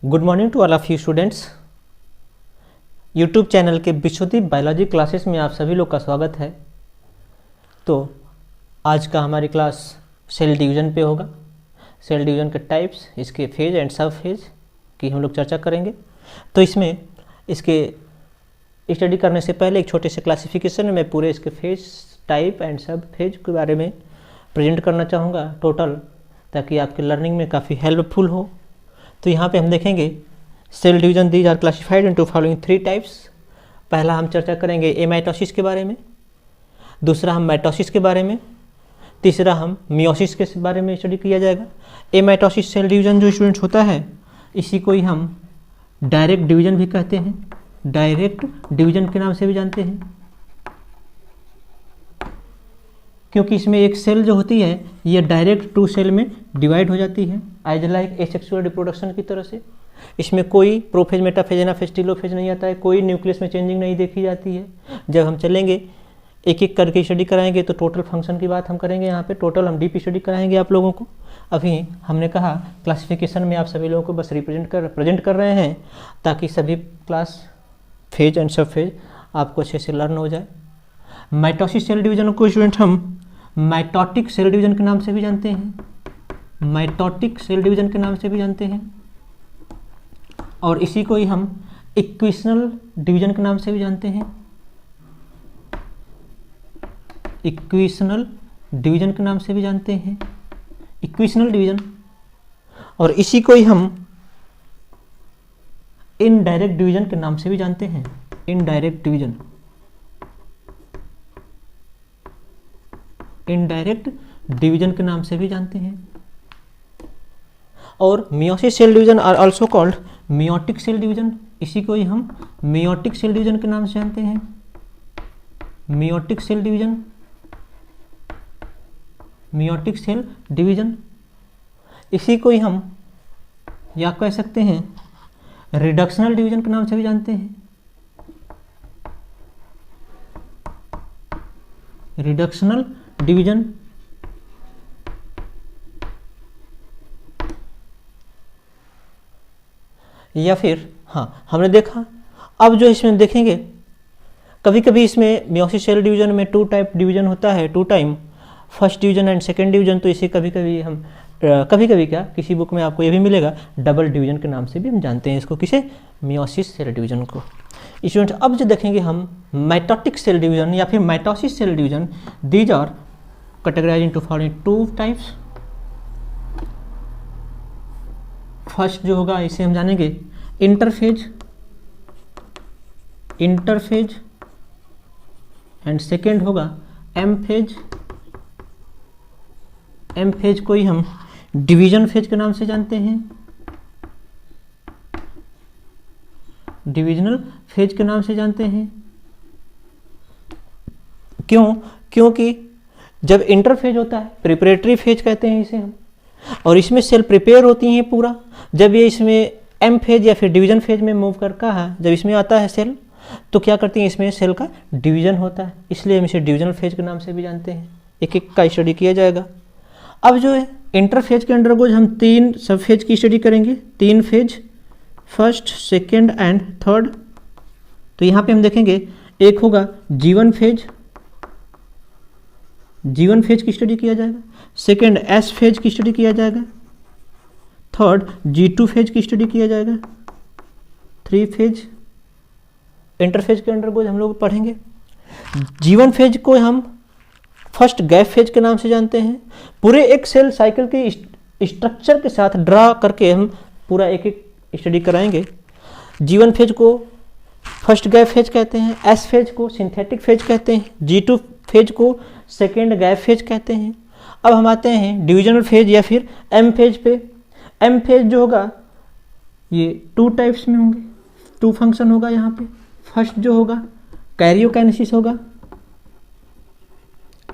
Good morning to all of you students. YouTube channel के Vishuddhi biology classes में आप सभी लोग का स्वागत है। तो आज का हमारी क्लास सेल डिवीज़न पे होगा। सेल डिवीज़न के टाइप्स, इसके फेज एंड सब फेज की हम लोग चर्चा करेंगे। तो इसमें इसके स्टडी करने से पहले एक छोटे से क्लासिफिकेशन में मैं पूरे इसके फेज, टाइप एंड सब फेज के बारे में प्रेजेंट करना चाहूँगा टोटल, ताकि आपके लर्निंग में काफ़ी हेल्पफुल हो। तो यहाँ पे हम देखेंगे cell division these are classified into following 3 types. पहला हम चर्चा करेंगे एमाइटोसिस के बारे में, दूसरा हम माइटोसिस के बारे में, तीसरा हम मियोसिस के बारे में स्टडी किया जाएगा। एमाइटोसिस सेल डिवीजन जो स्टूडेंट्स होता है, इसी को ही हम डायरेक्ट डिवीजन भी कहते हैं, डायरेक्ट डिवीजन के नाम से भी जानते हैं, क्योंकि इसमें एक सेल जो होती है ये डायरेक्ट 2 सेल में डिवाइड हो जाती है, एज लाइक एसेक्सुअल रिप्रोडक्शन की तरह से। इसमें कोई प्रोफेज, मेटाफेज, एनाफेज, टीलोफेज नहीं आता है, कोई न्यूक्लियस में चेंजिंग नहीं देखी जाती है। जब हम चलेंगे एक एक करके स्टडी कराएंगे तो टोटल फंक्शन की बात हम करेंगे। यहाँ पे टोटल हम डीप स्टडी कराएंगे आप लोगों को। अभी हमने कहा क्लासिफिकेशन में आप सभी लोगों को बस प्रेजेंट कर रहे हैं, ताकि सभी क्लास फेज एंड सब फेज आपको अच्छे से लर्न हो जाए। माइटोसिस सेल डिवीजन को स्टूडेंट हम माइटोटिक सेल डिवीजन के नाम से भी जानते हैं, माइटोटिक सेल डिवीजन के नाम से भी जानते हैं, और इसी को ही हम इक्वेशनल डिवीजन के नाम से भी जानते हैं, इक्वेशनल डिवीजन के नाम से भी जानते हैं, इक्वेशनल डिवीजन। और इसी को ही हम इनडायरेक्ट डिवीजन के नाम से भी जानते हैं, इनडायरेक्ट डिवीजन, इनडायरेक्ट डिवीजन के नाम से भी जानते हैं। और meiosis cell division are also called meiotic cell division, इसी को ही हम मियोटिक सेल डिवीजन के नाम से जानते हैं, meiotic cell division, meiotic cell division. इसी को ही हम या कह सकते हैं रिडक्शनल डिवीजन के नाम से भी जानते हैं, रिडक्शनल डिवीजन। या फिर हमने देखा, अब जो इसमें देखेंगे कभी कभी इसमें मियोसिस सेल डिवीजन में 2 टाइप डिवीजन होता है, 2 time, first division and second division. तो इसे कभी कभी हम क्या किसी बुक में आपको ये भी मिलेगा डबल डिवीजन के नाम से भी हम जानते हैं इसको, किसे, मियोसिस सेल डिवीजन को। स्टूडेंट अब जो देखेंगे हम माइटोटिक सेल डिवीजन या फिर mitosis cell division, these are categorised into following 2 types. First जो होगा इसे हम जानेंगे इंटरफेज, इंटरफेज, एंड सेकेंड होगा एम फेज। एम फेज को ही हम डिवीजन फेज के नाम से जानते हैं, डिविजनल फेज के नाम से जानते हैं। क्यों? क्योंकि जब इंटरफेज होता है, प्रिपरेटरी फेज कहते हैं इसे हम, और इसमें सेल प्रिपेयर होती हैं पूरा। जब ये इसमें एम फेज या फिर डिवीजन फेज में मूव कर कहा, जब इसमें आता है सेल, तो क्या करती हैं, इसमें सेल का डिवीजन होता है, इसलिए हम इसे डिविजनल फेज के नाम से भी जानते हैं। एक एक का स्टडी किया जाएगा। अब जो है इंटरफेज के अंडर हम 3 सब फेज की स्टडी करेंगे, 3 phase, first, second and third. तो यहाँ पे हम देखेंगे एक होगा जीवन फेज, जीवन फेज की स्टडी किया जाएगा, सेकेंड एस फेज की स्टडी किया जाएगा, थर्ड G2 फेज की स्टडी किया जाएगा, 3 फेज। इंटरफेज के अंडर हम लोग पढ़ेंगे। जीवन फेज को हम फर्स्ट गैप फेज के नाम से जानते हैं। पूरे एक सेल साइकिल के स्ट्रक्चर के साथ ड्रा करके हम पूरा एक एक स्टडी कराएंगे। जीवन फेज को फर्स्ट गैप फेज कहते हैं, एस फेज को सिंथेटिक फेज कहते हैं, G2 फेज को सेकेंड गैप फेज कहते हैं। अब हम आते हैं डिविजनल फेज या फिर एम फेज पे। एम फेज जो होगा ये 2 टाइप्स में होंगे, 2 फंक्शन होगा यहाँ पे। फर्स्ट जो होगा कैरियोकाइनेसिस होगा,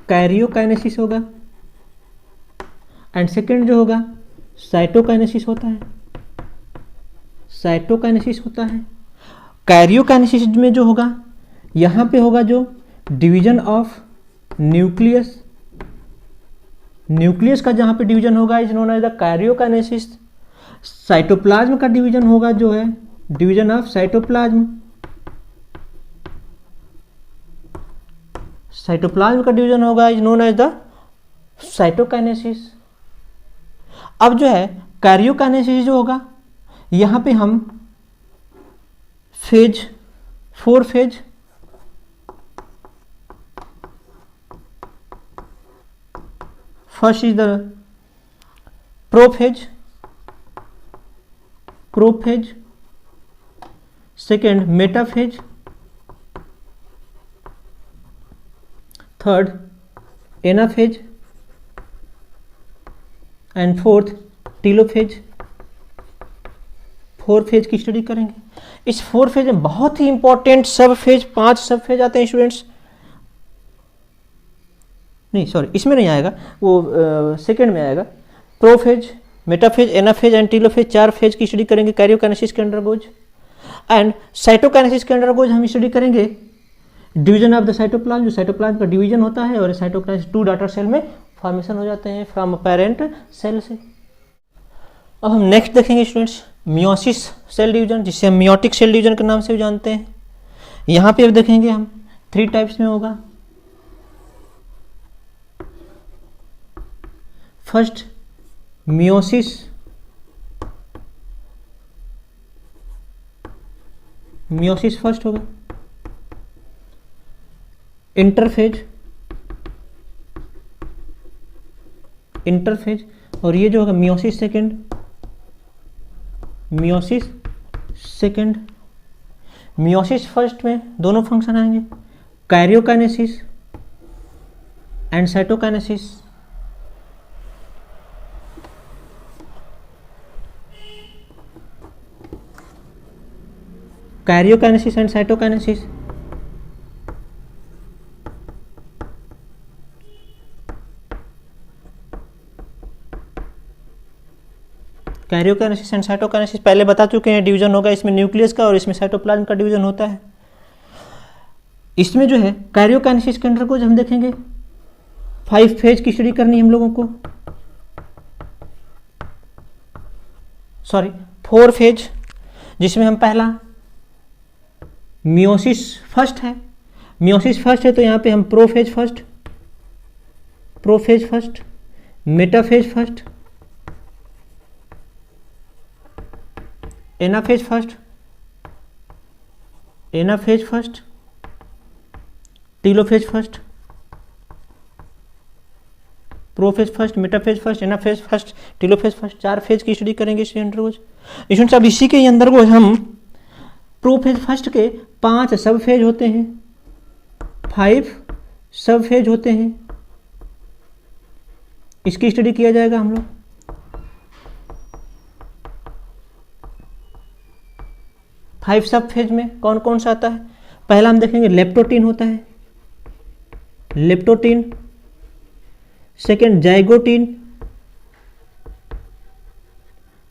कैरियोकाइनेसिस होगा, एंड सेकेंड जो होगा साइटोकाइनेसिस होता है, साइटोकाइनेसिस होता है। कैरियोकाइनेसिस में जो होगा यहाँ पे होगा जो डिवीजन ऑफ न्यूक्लियस, न्यूक्लियस का जहाँ पे डिवीजन होगा is known as the karyokinesis. Cytoplasm का डिवीजन होगा जो है डिवीजन ऑफ साइटोप्लाज्म। साइटोप्लाज्म का डिवीजन होगा is known as the cytokinesis. अब जो है कैरियोकाइनेसिस जो होगा, यहां पे हम phase 4 phase first is the prophase, second metaphase, third anaphase and fourth telophase. 4 phase की स्टडी करेंगे। इस 4 फेज में बहुत ही इंपॉर्टेंट सब फेज, 5 सब फेज आते हैं स्टूडेंट्स। नहीं सॉरी, इसमें नहीं आएगा, वो सेकेंड में आएगा। Prophase, metaphase, anaphase and telophase 4 phase की स्टडी करेंगे कैरियोकाइनेसिस के अंडरगोज। एंड साइटोकाइनेसिस के अंडरगोज हम स्टडी करेंगे डिवीजन ऑफ द साइटोप्लाज्म, जो साइटोप्लाज्म का डिवीजन होता है और साइटोकाइनेसिस 2 डॉटर सेल में फॉर्मेशन हो जाते हैं फ्रॉम पेरेंट सेल से। अब हम नेक्स्ट देखेंगे स्टूडेंट्स मियोसिस सेल डिवीजन, जिसे हम मियोटिक सेल डिवीजन के नाम से भी जानते हैं। यहाँ पे अब देखेंगे हम 3 टाइप्स में होगा। फर्स्ट मियोसिस फर्स्ट होगा, इंटरफेज, और ये जो होगा मियोसिस सेकेंड। मियोसिस फर्स्ट में दोनों फंक्शन आएंगे, karyokinesis and cytokinesis. Karyokinesis and cytokinesis. Karyokinesis and cytokinesis पहले बता चुके हैं, डिवीजन होगा इसमें न्यूक्लियस का और इसमें साइटोप्लाज्म का डिवीजन होता है। इसमें जो है कैरियोकाइनेसिस के अंदर को हम देखेंगे 5 फेज की स्टडी करनी है हम लोगों को, सॉरी 4 फेज, जिसमें हम पहला मियोसिस फर्स्ट है। तो यहाँ पे हम prophase first, metaphase first, anaphase first, telophase first, prophase first, metaphase first, anaphase first, telophase first. 4 phase की स्टडी करेंगे इसके अंडरगोज। स्टूडेंट्स अब इसी के अंदरगोज हम प्रोफेज फर्स्ट के 5 सब फेज होते हैं, 5 सब फेज होते हैं, इसकी स्टडी किया जाएगा हम लोग। फाइव सब फेज में कौन कौन सा आता है? पहला हम देखेंगे लेप्टोटीन होता है, leptotene, second zygotene,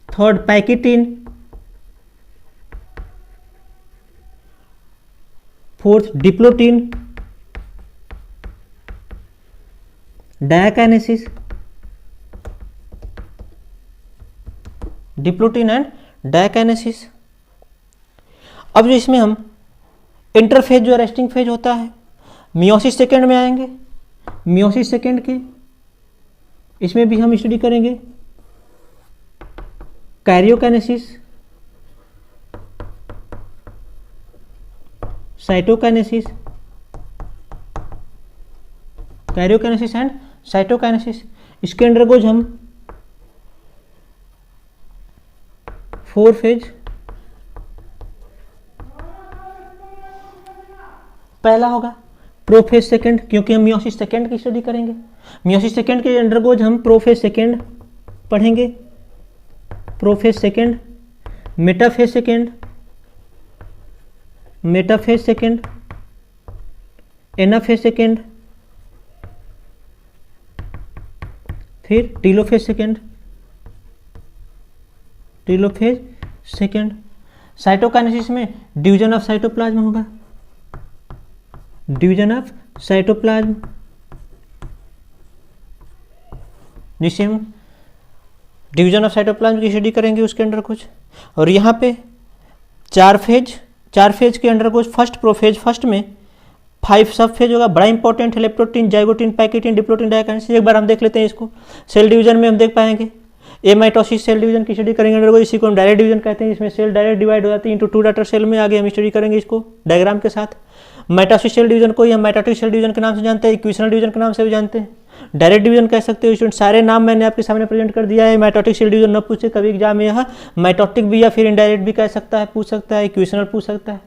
third pachytene, fourth diplotene, diakinesis, diplotene and diakinesis. अब जो इसमें हम इंटरफेज जो रेस्टिंग फेज होता है, मियोसिस सेकेंड में आएंगे। मियोसिस सेकेंड के इसमें भी हम स्टडी करेंगे karyokinesis, cytokinesis, karyokinesis and cytokinesis. इसके अंडरगोज हम 4 फेज, पहला होगा प्रोफेज सेकेंड, क्योंकि हम मियोसिस सेकेंड की स्टडी करेंगे। मियोसिस सेकेंड के अंडरगोज हम प्रोफेज सेकेंड पढ़ेंगे, prophase second, metaphase second, metaphase second, anaphase second, फिर telophase second, telophase second. Cytokinesis में डिवीजन ऑफ साइटोप्लाज्म होगा, डिवीजन ऑफ साइटोप्लाज्म, जिसे हम डिवीजन ऑफ साइटोप्लाज्म की स्टडी करेंगे उसके अंडर कुछ। और यहाँ पे चार फेज के अंडर कुछ फर्स्ट प्रोफेज, फर्स्ट में 5 सब फेज होगा, बड़ा इंपॉर्टेंट है, लेप्टोप्टीन, जाइगोटीन, पैकेटीन, डिप्लोटीन, डायकाइनेसिस। एक बार हम देख लेते हैं इसको। सेल डिवीजन में हम देख पाएंगे एमाइटोसिस सेल डिवीजन की स्टडी करेंगे अंडर, इसी को हम डायरेक्ट डिवीजन कहते हैं, इसमें सेल डायरेक्ट डिवाइड हो जाती है इंटू 2 डॉटर सेल में। आगे हम स्टडी करेंगे इसको डायग्राम के साथ। माइटोसिस सेल डिवीजन को ही हम माइटोटिक सेल डिवीजन के नाम से जानते हैं, इक्वेशनल डिवीजन के नाम से भी जानते हैं, डायरेक्ट डिवीजन कह सकते हो। स्टूडेंट सारे नाम मैंने आपके सामने प्रेजेंट कर दिया है। माइटोटिक सेल डिवीजन न पूछे कभी एग्जाम में, यहाँ माइटोटिक भी या फिर इनडायरेक्ट भी कह सकता है, पूछ सकता है, इक्वेशनल पूछ सकता है।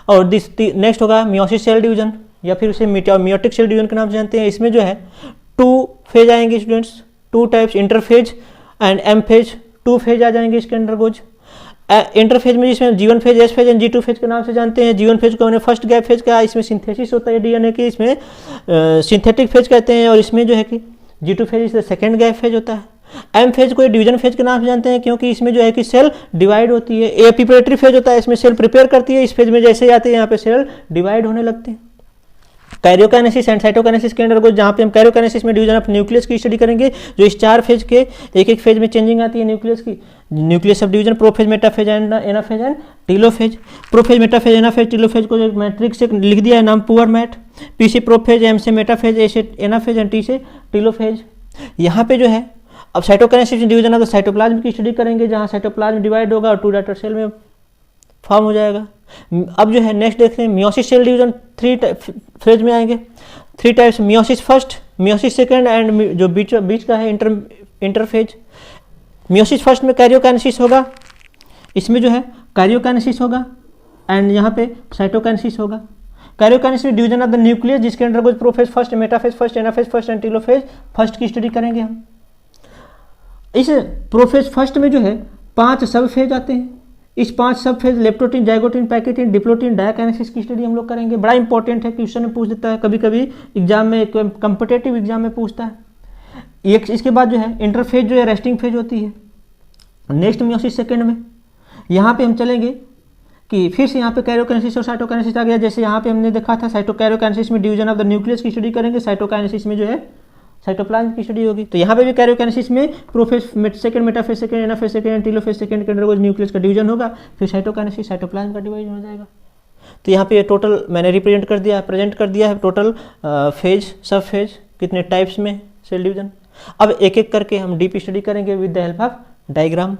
और नेक्स्ट होगा मियोसिस सेल डिवीजन या फिर उसे मियोटिक सेल डिवीजन के नाम से जानते हैं। इसमें जो है 2 फेज आएंगे students, 2 types, interphase and M phase, 2 phase आ जाएंगे इसके अंदर कुछ। इंटरफेज में जिसमें G1 phase, S phase and G2 phase के नाम से जानते हैं। G1 फेज को हमने फर्स्ट गैप फेज कहा, इसमें सिंथेसिस होता है डीएनए की, इसमें सिंथेटिक फेज कहते हैं। और इसमें जो है कि G2 फेज इससे सेकेंड गैप फेज होता है। एम फेज को डिवीजन फेज के नाम से जानते हैं, क्योंकि इसमें जो है कि सेल डिवाइड होती है। ए प्रिपरेटरी फेज होता है, इसमें सेल प्रिपेयर करती है, इस फेज में जैसे ही आते हैं यहाँ पे सेल डिवाइड होने लगते हैं। कैरियोकाइनेसिस एंड साइटोकाइनेसिस के अंदर को, जहाँ पे हम कैरियोकाइनेसिस में डिवीजन ऑफ न्यूक्लियस की स्टडी करेंगे, जो इस 4 फेज के एक फेज में चेंजिंग आती है न्यूक्लियस की। Nucleus sub division prophase, metaphase and anaphase and telophase. Prophase, metaphase, anaphase, telophase को एक मैट्रिक्स से लिख दिया है नाम पुअर मैट। पी से प्रोफेज, एम से मेटाफेज, ए से एनाफेज एंड टी से टीलोफेज। यहाँ पे जो है अब साइटोकाइनेसिस डिवीजन ऑफ साइटोप्लाज्म की स्टडी करेंगे, जहाँ साइटोप्लाज्म डिवाइड होगा और 2 डॉटर सेल में फॉर्म हो जाएगा। अब जो है नेक्स्ट देखते हैं मियोसिस सेल डिवीजन, 3 फेज में आएंगे, 3 types, meiosis first, meiosis second and जो बीच का है इंटरफेज। मियोसिस फर्स्ट में कैरियोकाइनेसिस होगा, इसमें जो है कैरियोकाइनेसिस होगा एंड यहाँ पे साइटोकाइनेसिस होगा। कैरियोकाइनेसिस में डिवीजन ऑफ द न्यूक्लियस, जिसके अंडर कुछ prophase first, metaphase first, anaphase first and telophase first की स्टडी करेंगे हम। इस प्रोफेज फर्स्ट में जो है 5 सब फेज आते हैं। इस 5 सब phase leptotene, zygotene, pachytene, diplotene, diakinesis की स्टडी हम लोग करेंगे। बड़ा इंपॉर्टेंट है, क्वेश्चन में पूछ देता है, कभी कभी एग्जाम में, कॉम्पिटेटिव एग्जाम में पूछता है। इसके बाद जो है इंटरफेज जो है रेस्टिंग फेज होती है। नेक्स्ट मियोसिस सेकेंड में यहाँ पे हम चलेंगे कि फिर से यहाँ पे कैरियोकाइनेसिस और साइटोकाइनेसिस आ गया। जैसे यहाँ पे हमने देखा था कैरियोकाइनेसिस में डिवीजन ऑफ द न्यूक्लियस की स्टडी करेंगे, साइटोकाइनेसिस में जो है साइटोप्लाज्म की स्टडी होगी। तो यहाँ पे भी कैरियोकाइनेसिस में prophase second, metaphase second, anaphase second, telophase second के अंदर न्यूक्लियस का डिवीजन होगा, फिर साइटोकाइनेसिस साइटोप्लाज्म का डिवीजन हो जाएगा। तो यहाँ पे टोटल मैंने प्रेजेंट कर दिया है टोटल फेज, सब फेज, कितने टाइप्स में सेल डिवीजन। अब एक एक करके हम डीप स्टडी करेंगे with the help of diagram.